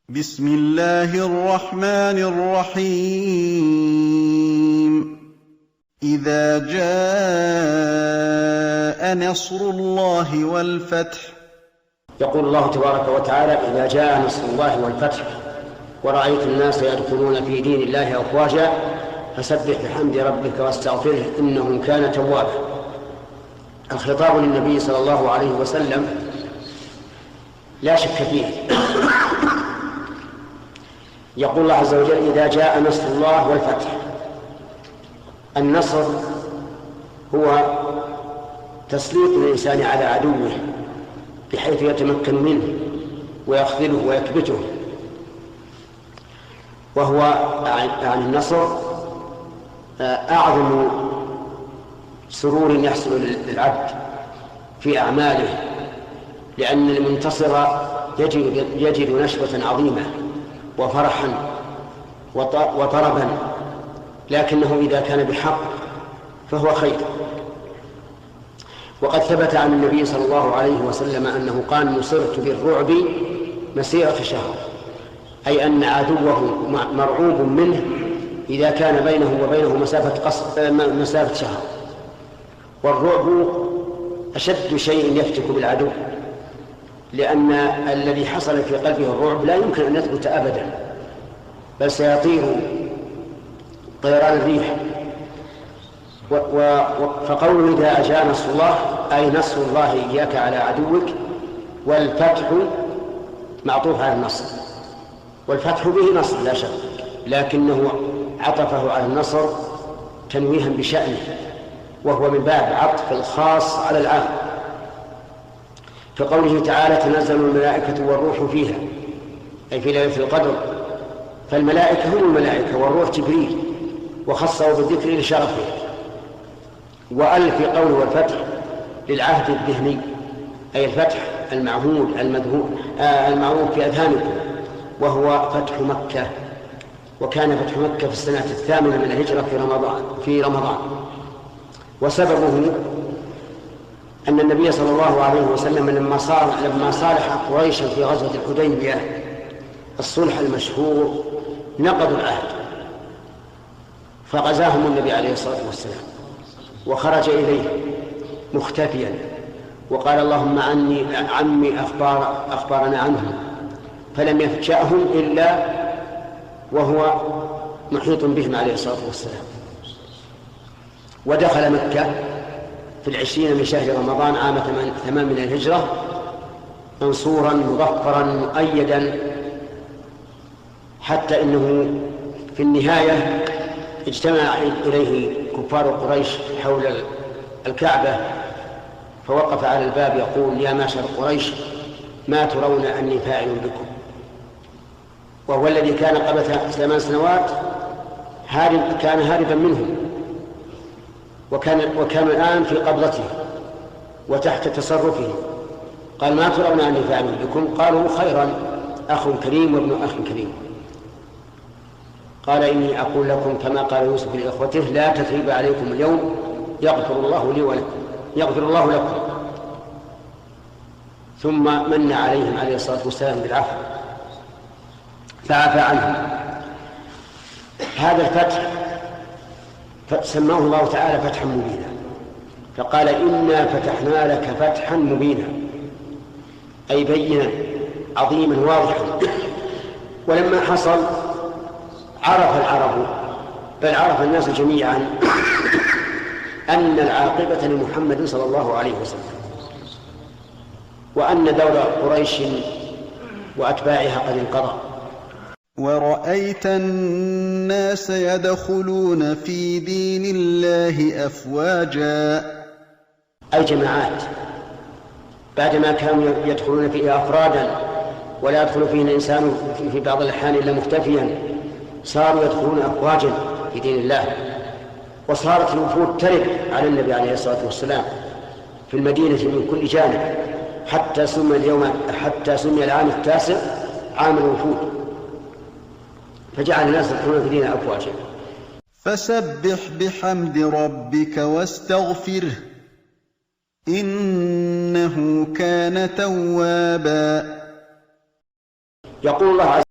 بسم الله الرحمن الرحيم إذا جاء نصر الله والفتح. يقول الله تبارك وتعالى: إذا جاء نصر الله والفتح ورأيت الناس يدخلون في دين الله أفواجا فسبح بحمد ربك واستغفره إنه كان توابا. الخطاب للنبي صلى الله عليه وسلم لا شك فيه. يقول الله عز وجل: إذا جاء نصر الله والفتح. النصر هو تسليط الإنسان على عدوه بحيث يتمكن منه ويخذله ويكبته، وهو عن النصر أعظم سرور يحصل للعبد في أعماله، لأن المنتصر يجد نشوة عظيمة وفرحا وطربا، لكنه إذا كان بحق فهو خير. وقد ثبت عن النبي صلى الله عليه وسلم أنه قال: نصرت بالرعب مسيرة شهر، أي أن عدوه مرعوب منه إذا كان بينه وبينه مسافة شهر. والرعب أشد شيء يفتك بالعدو، لأن الذي حصل في قلبه الرعب لا يمكن أن يثبت أبدا، بل سيطير طيران الريح. فقوله إذا جاء نصر الله أي نصر الله إياك على عدوك، والفتح معطوف على النصر، والفتح به نصر لا شك، لكنه عطفه على النصر تنويها بشأنه، وهو من باب عطف الخاص على العام. كقوله تعالى: تنزل الملائكة والروح فيها، أي في ليلة القدر. فالملائكة هم الملائكة والروح جبريل، وخصه بالذكر لشرفه. وأل في قوله والفتح للعهد الذهني، أي الفتح المعهود المعهود في أذهانكم، وهو فتح مكة. وكان فتح مكة في السنة 8 من الهجرة في رمضان. وسببه أن النبي صلى الله عليه وسلم لما صالح قريشا في غزوة الحديبية الصلح المشهور نقضوا العهد، فغزاهم النبي عليه الصلاة والسلام وخرج إليه مختفيا وقال: اللهم عمي أخبارنا عنهم، فلم يفجأهم إلا وهو محيط بهم عليه الصلاة والسلام. ودخل مكة في 20 من شهر رمضان عام 8 من الهجرة منصورا مظفرا مؤيدا، حتى إنه في النهاية اجتمع إليه كفار قريش حول الكعبة، فوقف على الباب يقول: يا معشر قريش، ما ترون أني فاعل بكم؟ وهو الذي كان قبل 8 سنوات كان هاربا منهم، وكان الآن في قبضته وتحت تصرفه. قال: ما ترون أني فاعل بكم؟ قالوا: خيرا، أخ كريم وابن أخ كريم. قال: إني أقول لكم كما قال يوسف لإخوته: لا تثريب عليكم اليوم، يغفر الله لي ولكم، يغفر الله لكم. ثم من عليهم عليه الصلاة والسلام بالعفو فعفى عنهم. هذا الفتح سماه الله تعالى فتحا مبينا، فقال: إنا فتحنا لك فتحا مبينا، أي بينا عظيما واضحا. ولما حصل عرف العرب، بل عرف الناس جميعا أن العاقبة لمحمد صلى الله عليه وسلم، وأن دور قريش وأتباعها قد انقضى. ورأيت الناس يدخلون في دين الله أفواجا، أي جماعات، بعدما كانوا يدخلون فيه أفرادا ولا يدخل فيه الإنسان في بعض الأحيان إلا مختفيا، صاروا يدخلون أفواجا في دين الله. وصارت الوفود ترد على النبي عليه الصلاة والسلام في المدينة من كل جانب، حتى سمي العام 9 عام الوفود، فجعل الناس يدخلون في دين أفواجا. فسبح بحمد ربك واستغفره إنه كان توابا. يقول الله